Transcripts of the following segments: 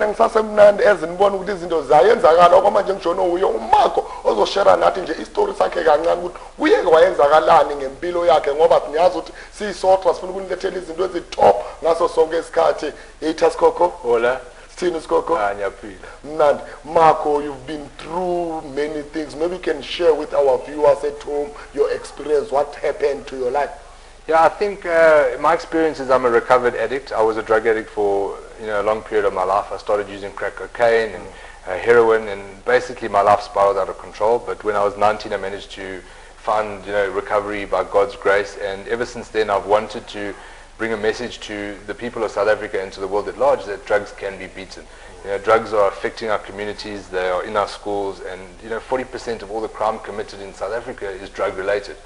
mina ngisasemnandi ezinibona ukuthi izinto zayenzakala okwamanje ngishono uyo uMakho ozoshare nathi nje istory sakhe kancane ukuthi kuyeke wayenzakalani ngempilo yakhe ngoba siyazi ukuthi siyisotra sifuna ukunilethela izinto ezitop ngaso sonke isikhathi. Haters Coco. Hola. Stine Coco. Ngiyaphila. Mnandi. Marco, you've been through many things. Maybe you can share with our viewers at home your experience, what happened to your life. Yeah, I think my experience is I'm a recovered addict. I was a drug addict for a long period of my life. I started using crack cocaine and heroin, and basically my life spiraled out of control. But when I was 19, I managed to find recovery by God's grace, and ever since then I've wanted to bring a message to the people of South Africa and to the world at large that drugs can be beaten. Drugs are affecting our communities, they are in our schools, and 40% of all the crime committed in South Africa is drug related.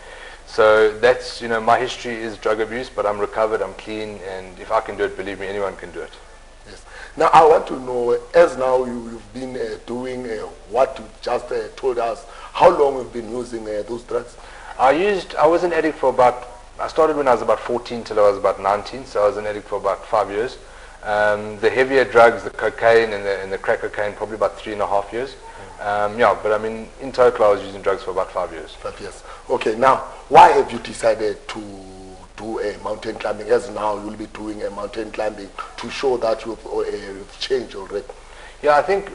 So that's, my history is drug abuse, but I'm recovered, I'm clean, and if I can do it, believe me, anyone can do it. Yes. Now I want to know, as now you've been doing what you just told us, how long you've been using those drugs? I was an addict for I started when I was about 14 till I was about 19, so I was an addict for about 5 years. The heavier drugs, the cocaine and the crack cocaine, probably about 3.5 years. But I mean, in total I was using drugs for about 5 years. 5 years. Okay, now, why have you decided to do a mountain climbing, as now you'll be doing a mountain climbing to show that you've changed already? Yeah, I think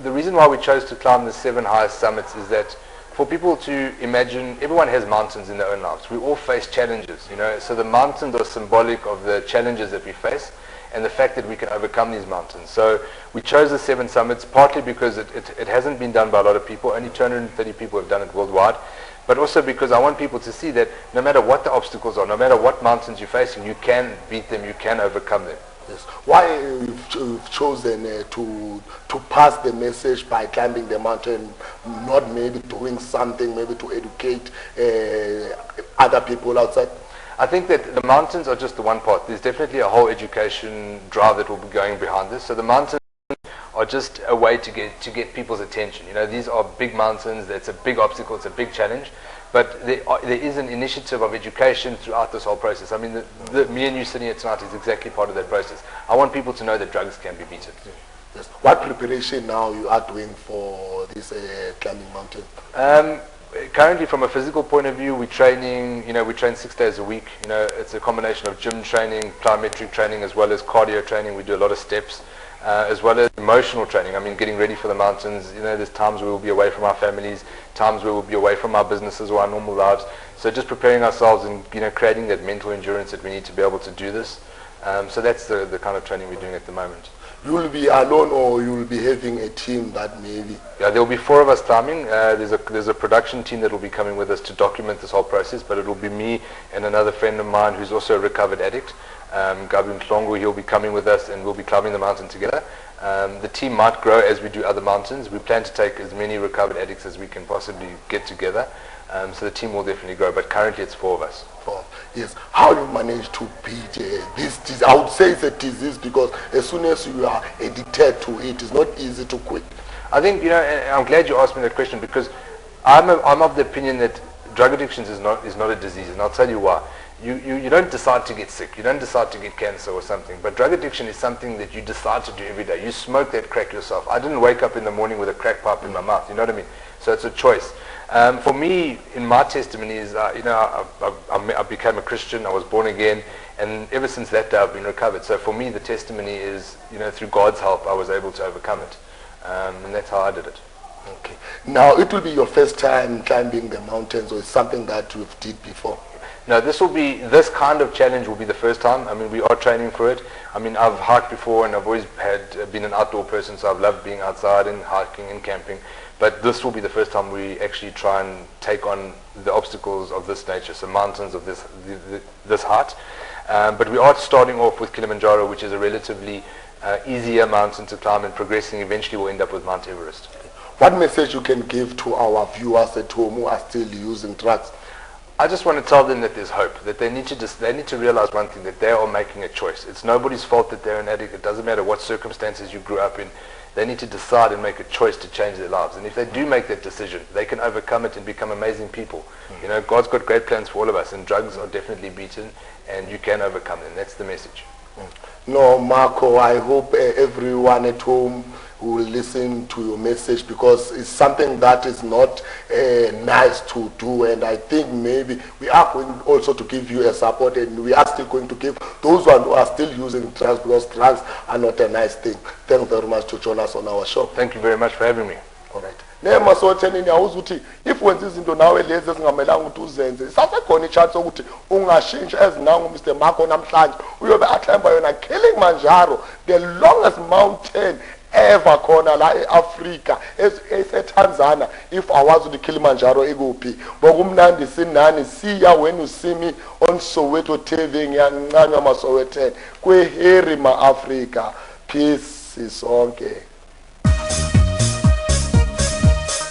the reason why we chose to climb the 7 highest summits is that for people to imagine, everyone has mountains in their own lives. We all face challenges, so the mountains are symbolic of the challenges that we face and the fact that we can overcome these mountains. So we chose the 7 summits partly because it hasn't been done by a lot of people. Only 230 people have done it worldwide. But also because I want people to see that no matter what the obstacles are, no matter what mountains you're facing, you can beat them, you can overcome them. Yes. Why you've chosen to pass the message by climbing the mountain, not maybe doing something, maybe to educate other people outside? I think that the mountains are just the one part. There's definitely a whole education drive that will be going behind this. So the mountains are just a way to get people's attention. These are big mountains, that's a big obstacle, it's a big challenge. But there is an initiative of education throughout this whole process. I mean, me and you sitting here tonight is exactly part of that process. I want people to know that drugs can be beaten. Yes. What preparation now you are doing for this climbing mountain? Currently, from a physical point of view, we're training. We train 6 days a week. It's a combination of gym training, plyometric training, as well as cardio training. We do a lot of steps, as well as emotional training. I mean, getting ready for the mountains. There's times where we'll be away from our families, times where we'll be away from our businesses or our normal lives. So just preparing ourselves and creating that mental endurance that we need to be able to do this. So that's the kind of training we're doing at the moment. You will be alone, or you will be having a team that maybe? Yeah, there will be 4 of us climbing. There's a production team that will be coming with us to document this whole process, but it will be me and another friend of mine who's also a recovered addict, Gabi Mhlongo. He'll be coming with us and we'll be climbing the mountain together. The team might grow as we do other mountains. We plan to take as many recovered addicts as we can possibly get together. So the team will definitely grow, but currently it's 4 of us. Yes. How you manage to beat this disease? I would say it's a disease because as soon as you are addicted to it, it's not easy to quit. I think, I'm glad you asked me that question because I'm of the opinion that drug addiction is not a disease, and I'll tell you why. You don't decide to get sick, you don't decide to get cancer or something, but drug addiction is something that you decide to do every day. You smoke that crack yourself. I didn't wake up in the morning with a crack pipe in my mouth, you know what I mean? So it's a choice. For me, in my testimony is, I became a Christian, I was born again, and ever since that day I've been recovered. So for me, the testimony is, through God's help, I was able to overcome it. And that's how I did it. Okay. Now, it will be your first time climbing the mountains, or something that you've did before? No, this kind of challenge will be the first time. I mean, we are training for it. I mean, I've hiked before, and I've always been an outdoor person, so I've loved being outside and hiking and camping. But this will be the first time we actually try and take on the obstacles of this nature, so mountains of this height. But we are starting off with Kilimanjaro, which is a relatively easier mountain to climb, and progressing eventually we'll end up with Mount Everest. What message you can give to our viewers at home who are still using drugs? I just want to tell them that there's hope, that they need to realize one thing, that they are making a choice. It's nobody's fault that they're an addict. It doesn't matter what circumstances you grew up in. They need to decide and make a choice to change their lives. And if they do make that decision, they can overcome it and become amazing people. God's got great plans for all of us, and drugs are definitely beaten, and you can overcome them. That's the message. No, Marco, I hope everyone at home will listen to your message, because it's something that is not nice to do, and I think maybe we are going also to give you a support, and we are still going to give those who are still using drugs, because drugs are not a nice thing. Thank you very much to join us on our show. Thank you very much for having me. All right. Nema sothenini awuza ukuthi if wenza izinto nawe lezi ezingamelanga ukuthi uzenze, sasekhona ichance ukuthi ungashintsha ezinangu Mr. Marco namhlanje uyobe athemba yona killing Manjaro, the longest mountain ever khona la eAfrica eTanzania. If awazi ukuthi Kilimanjaro ikuphi, bokumnandi sinani siya when you see me on Soweto TV, ngiyancanywa maSowetan kweheri ma Africa. Peace sonke.